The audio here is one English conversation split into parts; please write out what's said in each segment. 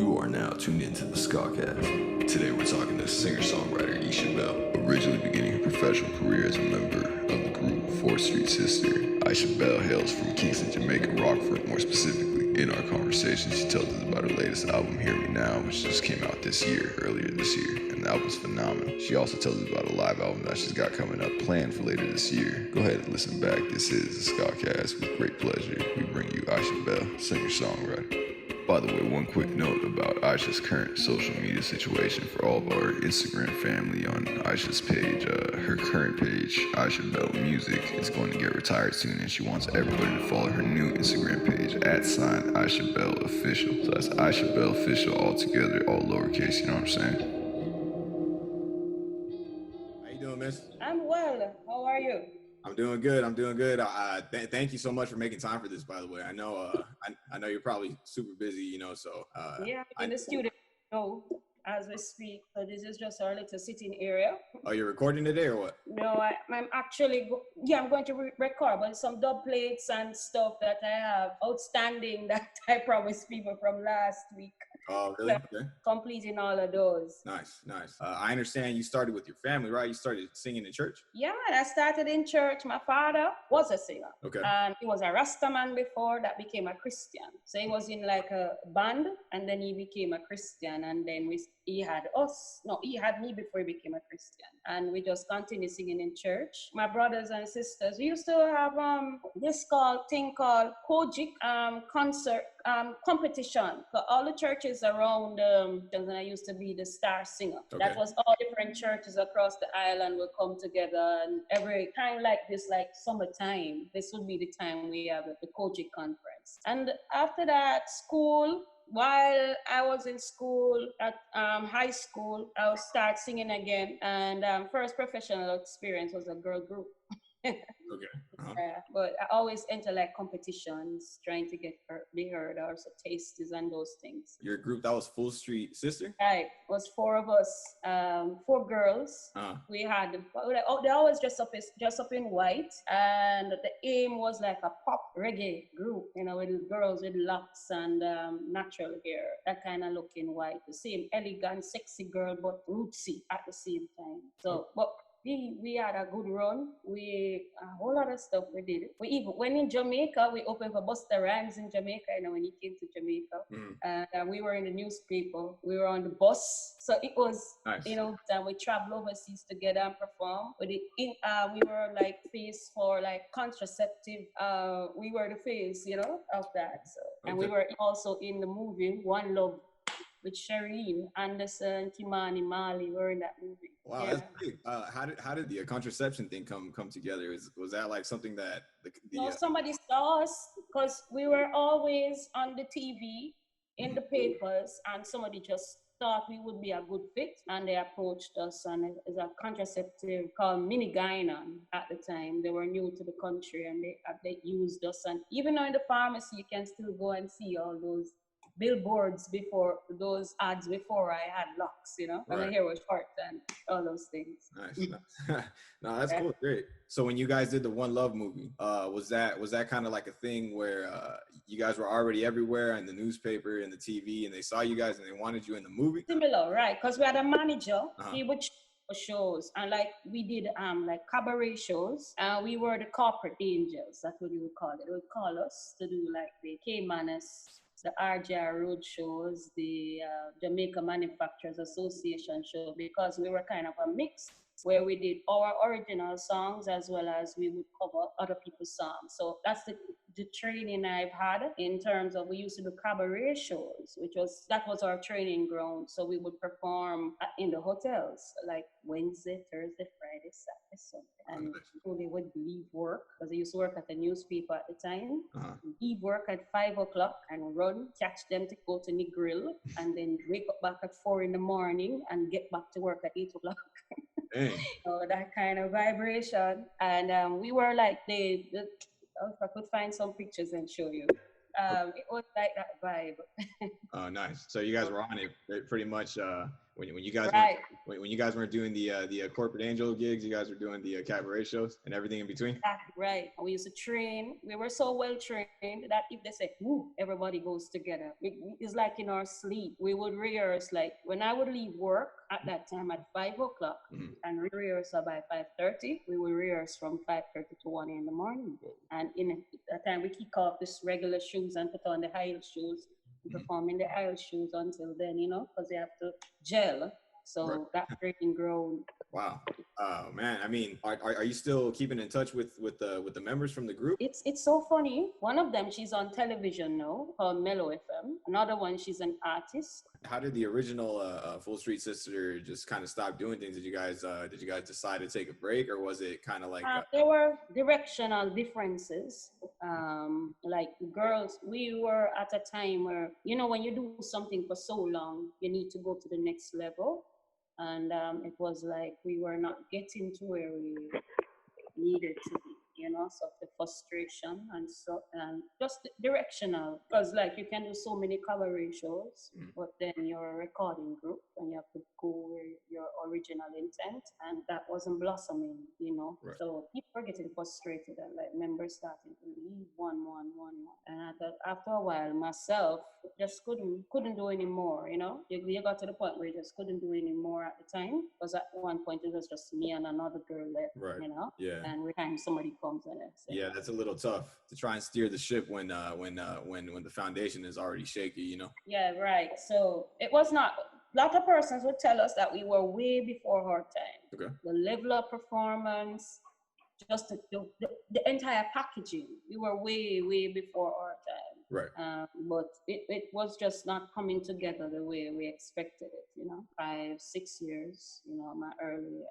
You are now tuned into the SKA CAST. Today we're talking to singer-songwriter Isha Bel. Originally beginning her professional career as a member of the group 4th Street Sister, Isha Bel hails from Kingston, Jamaica, Rockford more specifically. In our conversation, she tells us about her latest album, Hear Me Now, which just came out earlier this year, and the album's phenomenal. She also tells us about a live album that she's got coming up planned for later this year. Go ahead and listen back. This is the SKA CAST. With great pleasure, we bring you Isha Bel, singer-songwriter. By the way, one quick note about Aisha's current social media situation for all of our Instagram family. On Aisha's page, her current page, Isha Bel Music, is going to get retired soon, and she wants everybody to follow her new Instagram page, @Isha Bel Official. So that's Isha Bel Official all together, all lowercase, you know what I'm saying? How you doing, miss? I'm well. How are you? I'm doing good. Thank you so much for making time for this, by the way. I know I know you're probably super busy, you know, so yeah, in the studio as we speak. So this is just our little sitting area. Oh, you're recording today or what? No, I'm actually I'm going to record, but some dub plates and stuff that I have outstanding that I promised people from last week. Oh, really? Okay. Completing all of those. Nice. I understand you started with your family, right? You started singing in church? Yeah, I started in church. My father was a singer. Okay. And he was a Rasta man before that became a Christian. So he was in like a band, and then he became a Christian, and then he had me before he became a Christian. And we just continued singing in church. My brothers and sisters, we used to have this thing called Kojic concert competition. So all the churches around and I used to be the star singer. Okay. That was all different churches across the island would come together, and every time like this, like summertime, this would be the time we have the Kojic conference. And after that, school. While I was in school, at high school, I would start singing again. And first professional experience was a girl group. Okay. Uh-huh. But I always enter like competitions, trying to be heard, also tastes and those things. Your group, that was 4th Street Sister? Right. It was 4 of us, 4 girls. Uh-huh. We had, they always dress up in white, and the aim was like a pop reggae group, you know, with girls with locks and natural hair, that kind of look in white. The same elegant, sexy girl, but rootsy at the same time. So, but we had a good run. A whole lot of stuff we did. We even went in Jamaica. We opened for Busta Rhymes in Jamaica, you know, when he came to Jamaica. Mm. And we were in the newspaper. We were on the bus. So it was, nice. You know, we traveled overseas together and performed. But we were like face for like contraceptive. We were the face, you know, of that. So, and we were also in the movie One Love with Shireen Anderson, Kimani Mali. Were in that movie. Wow, yeah. That's big. How did the contraception thing come together? Was that like something that somebody saw us, because we were always on the TV, in the papers, and somebody just thought we would be a good fit, and they approached us. And it's a contraceptive called Mini Guyana at the time. They were new to the country, and they used us. And even though in the pharmacy, you can still go and see all those billboards before those ads before I had locks, you know, and my hair was short and all those things. Nice. No, that's cool. Great. So when you guys did the One Love movie, was that kind of like a thing where you guys were already everywhere in the newspaper and the TV, and they saw you guys and they wanted you in the movie? Similar, right? Because we had a manager. He would shows, and like we did like cabaret shows, and we were the corporate angels. That's what you would call it. They would call us to do like the Caymanas, the RJR road shows, the Jamaica Manufacturers Association show, because we were kind of a mix where we did our original songs as well as we would cover other people's songs. So that's the training I've had in terms of, we used to do cabaret shows, that was our training ground. So we would perform in the hotels, like Wednesday, Thursday, Friday, Saturday, Sunday. And they would leave work, because I used to work at the newspaper at the time. Leave work at 5 o'clock and run, catch them to go to the grill, and then wake up back at 4 in the morning and get back to work at 8 o'clock. So that kind of vibration. And we were like, if I could find some pictures and show you. It was like that vibe. Oh, nice. So you guys were on it pretty much when you guys Right. when you guys weren't doing the corporate angel gigs, you guys were doing the cabaret shows and everything in between. Exactly right. We used to train. We were so well trained that if they say, "Ooh," everybody goes together. It's like in our sleep. We would rehearse. Like when I would leave work at that time at 5 o'clock, and rehearse by 5:30. We would rehearse from 5:30 to 1 in the morning. And in that time, we kick off this regular shoes and put on the high heel shoes. We perform in the high heel shoes until then, because they have to gel. So that training grown. Wow. Man, I mean, are you still keeping in touch with the members from the group? It's so funny. One of them, she's on television now, called Mellow FM. Another one, she's an artist. How did the original Full Street Sister just kind of stop doing things? Did you guys decide to take a break, or was it kind of like there were directional differences? Like girls, we were at a time where, when you do something for so long, you need to go to the next level. And it was like we were not getting to where we needed to be, so the frustration and just directional, because like you can do so many cabaret shows, but then you're a recording group and you have to go where your original intent, and that wasn't blossoming, Right. So people were getting frustrated and like members starting to leave one, and I thought after a while myself just couldn't do anymore, you got to the point where you just couldn't do any more at the time, because at one point it was just me and another girl left, Right. Yeah. and every time somebody comes in it. Yeah, that's a little tough to try and steer the ship when the foundation is already shaky, Yeah, right. So it was not. A lot of persons would tell us that we were way before our time. Okay. The level of performance, just the entire packaging, we were way before our time. Right. But it was just not coming together the way we expected it, 5, 6 years, my early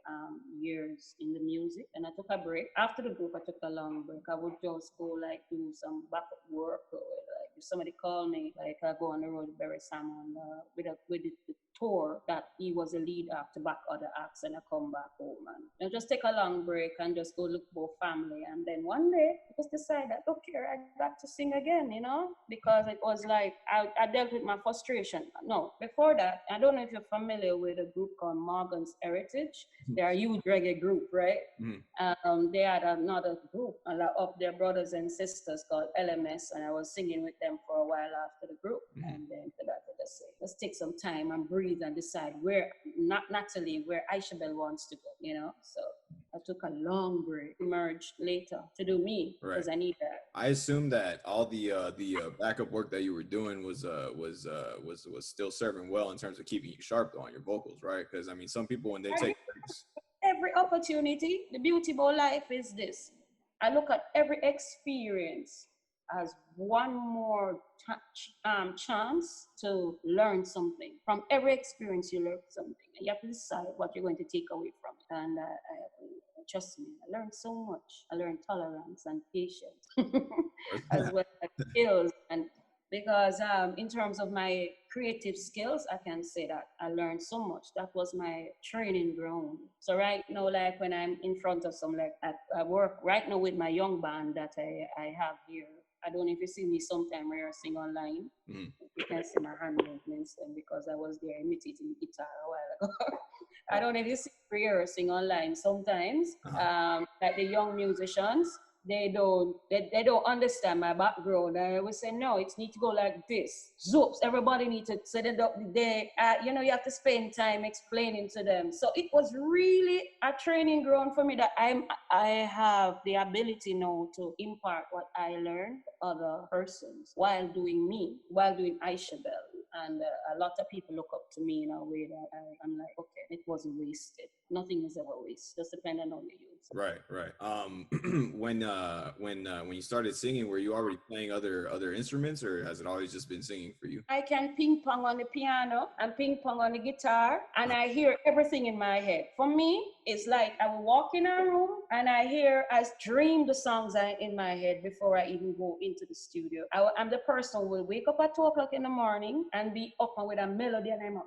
years in the music. And I took a break. After the group, I took a long break. I would just go like do some backup work, or like if somebody called me, like I go on the road with Barry Salmon with the tour that he was a lead act to back other acts, and I come back home and I just take a long break and just go look for family. And then one day I just decided, okay, I got to sing again, because it was like I dealt with my frustration. No, before that, I don't know if you're familiar with a group called Morgan's Heritage. They're a huge reggae group, right? They had another group of their brothers and sisters called LMS, and I was singing with them for a while after the group. And then for that, I just say, let's take some time and breathe and decide where Isha Bel wants to go, So I took a long break, emerged later to do me, because I need that. I assume that all the backup work that you were doing was still serving well in terms of keeping you sharp on your vocals, right? Because I mean, some people when they take breaks, every opportunity, the beauty about life is this: I look at every experience as one more chance to learn something. From every experience, you learn something. And you have to decide what you're going to take away from it. And trust me, I learned so much. I learned tolerance and patience, as well as skills. And because in terms of my creative skills, I can say that I learned so much. That was my training ground. So right now, like when I'm in front of some, like I work right now with my young band that I have here. I don't know if you see me sometime rehearsing online. You can see my hand movements then, because I was there imitating the guitar a while ago. I don't know if you see me rehearsing online sometimes. Like the young musicians, they don't understand my background. I always say, no, it needs to go like this. Zoops, everybody needs to set it up. You have to spend time explaining to them. So it was really a training ground for me that I have the ability now to impart what I learned to other persons while doing Isha Bel. And a lot of people look up to me in a way that I'm like, okay, it wasn't wasted. Nothing is ever wasted. Just depending on your use. Right. When you started singing, were you already playing other instruments, or has it always just been singing for you? I can ping pong on the piano and ping pong on the guitar, and I hear everything in my head. For me, it's like I will walk in a room and I dream the songs in my head before I even go into the studio. I'm the person who will wake up at 2 o'clock in the morning and be up with a melody, and I'm like,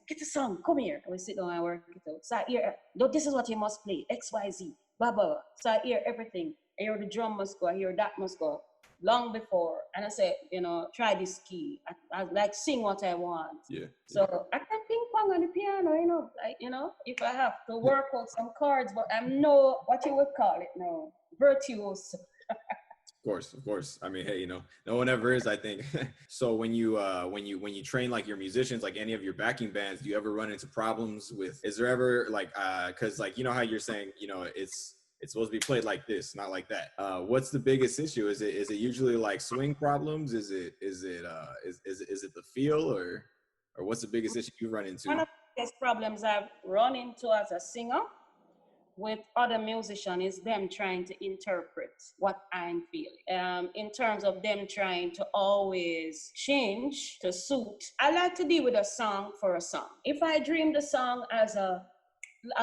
get the song, come here. I will sit down and work it out. So I hear, this is what you must play, XYZ, blah, blah, blah. So I hear everything. I hear the drum must go, I hear that must go. long before, and I said, you know, try this key. I like sing what I want. Yeah. So I can ping pong on the piano, you know, like, you know, if I have to work out some chords, but I'm no, what you would call it now, virtuoso. Of course. I mean, hey, you know, no one ever is, I think. So when you train like your musicians, like any of your backing bands, do you ever run into problems with? Is there ever like, because like you know how you're saying, you know, it's supposed to be played like this, not like that. What's the biggest issue? Is it usually like swing problems? Is it the feel or what's the biggest issue you run into? One of the biggest problems I've run into as a singer with other musicians is them trying to interpret what I'm feeling. In terms of them trying to always change to suit. I like to deal with a song for a song. If I dream the song as a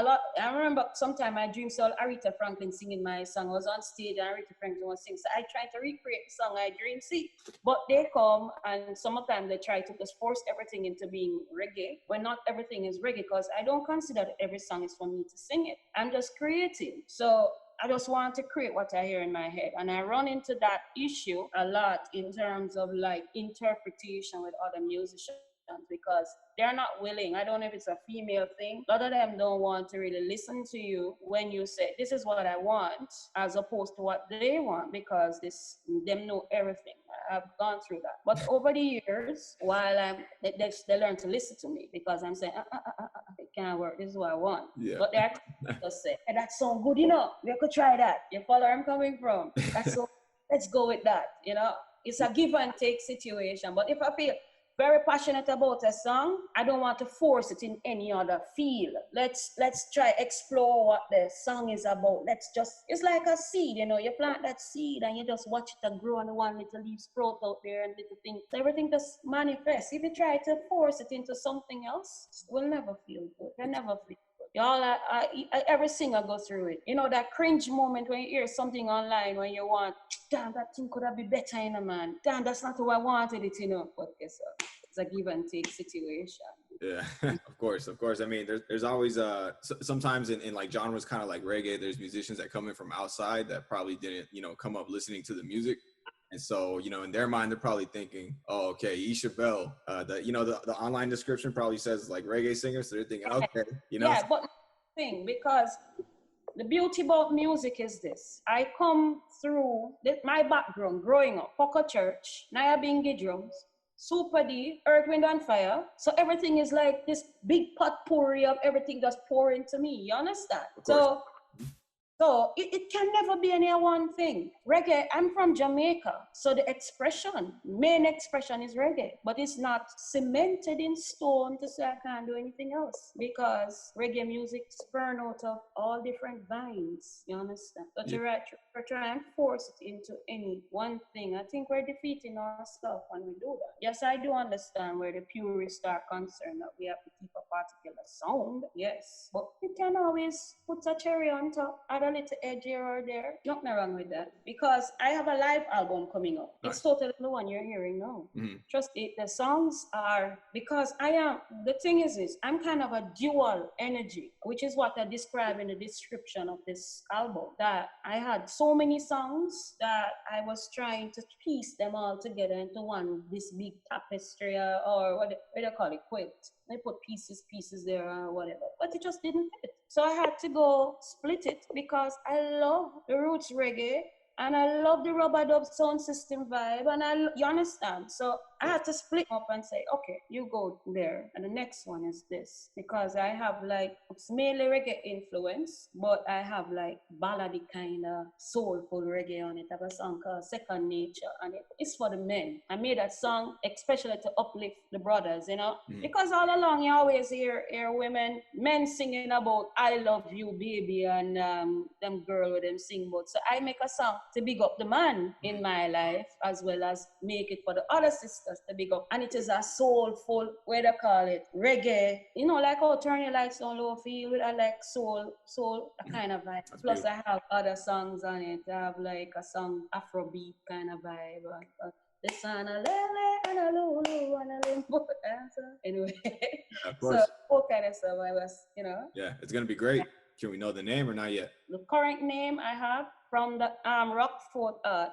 lot. I remember sometime I dreamed saw Aretha Franklin singing my song. I was on stage and Aretha Franklin was singing. So I tried to recreate the song I dreamed. See, but they come and sometimes they try to just force everything into being reggae when not everything is reggae, because I don't consider that every song is for me to sing it. I'm just creating. So I just want to create what I hear in my head. And I run into that issue a lot in terms of like interpretation with other musicians, because they're not willing. I don't know if it's a female thing. A lot of them don't want to really listen to you when you say, this is what I want, as opposed to what they want, because them know everything. I've gone through that. But over the years, while they learn to listen to me, because I'm saying, it can't work. This is what I want. Yeah. But they're just say, hey, that sounds good, you know. We could try that. You follow where I'm coming from? That's so. Let's go with that. You know, it's a give and take situation. But if I feel very passionate about a song, I don't want to force it in any other field. Let's try explore what the song is about. It's like a seed, you know, you plant that seed and you just watch it grow and one little leaf sprout out there and little thing. So everything just manifests. If you try to force it into something else, it will never feel good. You'll never feel good. Y'all, every singer goes through it. You know, that cringe moment when you hear something online when you want, damn, that thing could have been better, you know, man. Damn, that's not how I wanted it, you know. But guess what? It's a give and take situation. Yeah, of course. I mean, there's always sometimes in like genres kind of like reggae, there's musicians that come in from outside that probably didn't, you know, come up listening to the music. And so, you know, in their mind, they're probably thinking, oh, okay, Isha Bel, the online description probably says like reggae singer. So they're thinking, okay, you know. Yeah, but thing, because the beauty about music is this. I come through my background growing up, Poco Church, Naya Bingi drums, Super D, Earth, Wind and Fire. So everything is like this big potpourri of everything just pour into me. You understand? So it can never be any one thing. Reggae, I'm from Jamaica. So the main expression is reggae. But it's not cemented in stone to say I can't do anything else. Because reggae music spurn out of all different vines. You understand? But to try and force it into any one thing, I think we're defeating ourselves when we do that. Yes, I do understand where the purists are concerned that we have to keep a particular sound. Yes. But you can always put a cherry on top. Add a little edge here or there. Nothing wrong with that. Because I have a live album coming up. Nice. It's totally the one you're hearing now. Mm-hmm. Trust it, the songs are, because the thing is this, I'm kind of a dual energy, which is what I describe in the description of this album, that I had so many songs that I was trying to piece them all together into this big tapestry or what do you call it, quilt. They put pieces there or whatever, but it just didn't fit. So I had to go split it because I love the roots reggae and I love the rubber dub sound system vibe, and you understand? So I had to split up and say, okay, you go there, and the next one is this, because I have like, it's mainly reggae influence, but I have like ballady kind of soulful reggae on it. I have a song called Second Nature, and it's for the men. I made that song especially to uplift the brothers, you know, because all along you always hear men singing about I love you, baby, and them girl with them sing about. So I make a song to big up the man in my life, as well as make it for the other sisters to big up. And it is a soulful, what they call it, reggae. You know, like how Turn Your Lights Down Low feel, I like soul, a kind of vibe. That's plus beautiful. I have other songs on it. I have like a song, Afrobeat kind of vibe. The sun, a lele, and a lulu, and a limbo dancer. Anyway, yeah, of course. So all kind of stuff I was, you know. Yeah, it's going to be great. Can we know the name or not yet? The current name I have from the Rockford Art